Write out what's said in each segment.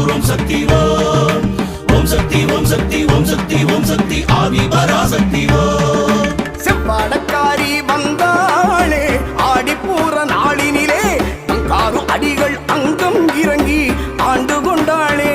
ஓம் சக்தி ஓம் ஓம் சக்தி ஓம் சக்தி ஓம் சக்தி ஓம் சக்தி ஆதி பராசக்தி ஓம். செவ்வாடக்காரி வந்தாளே ஆடிப்பூர நாளினிலே அங்காரு அடிகள் அங்கம் இறங்கி ஆண்டு கொண்டாளே.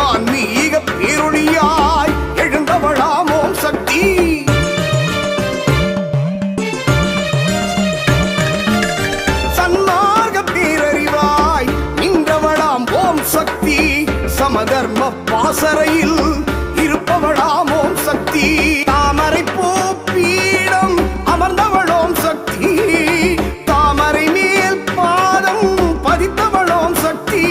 ஆன்மீக பேரொழியாய் எழுந்தவளாம் ஓம் சக்தி. சன்மார்க்க பேரறிவாய் நின்றவளாம் ஓம் சக்தி. சமதர்ம பாசறையில் இருப்பவளாம் ஓம் சக்தி. தாமரை பூ பீடம் அமர்ந்தவளோம் சக்தி. தாமரை மேல் பாதம் பதித்தவளோம் சக்தி.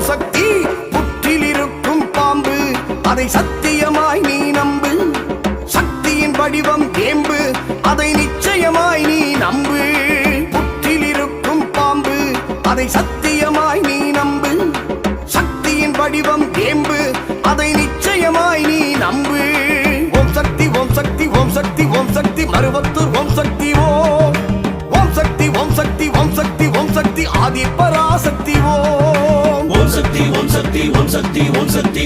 சக்தி புற்றில் இருக்கும் பாம்பு அதை சத்தியமாய் நீ நம்பு. சக்தியின் வடிவம் ஏம்பு அதை நிச்சயமாய் நீ நம்பு. புற்றில் இருக்கும் பாம்பு அதை சத்தியமாய் நீ நம்பு. சக்தியின் வடிவம் ஏம்பு அதை நிச்சயமாய் நீ நம்பு. ஓம் சக்தி ஓம் சக்தி ஓம் சக்தி ஓம் சக்தி மருவத்தூர் ஓம் சக்தி ஓம் ஓம் சக்தி ஓம் சக்தி ஓம் சக்தி ஓம் சக்தி ஆதி பராசக்தி ஓம். ஓம் சக்தி ஓம் சக்தி ஓம் சக்தி ஓம் சக்தி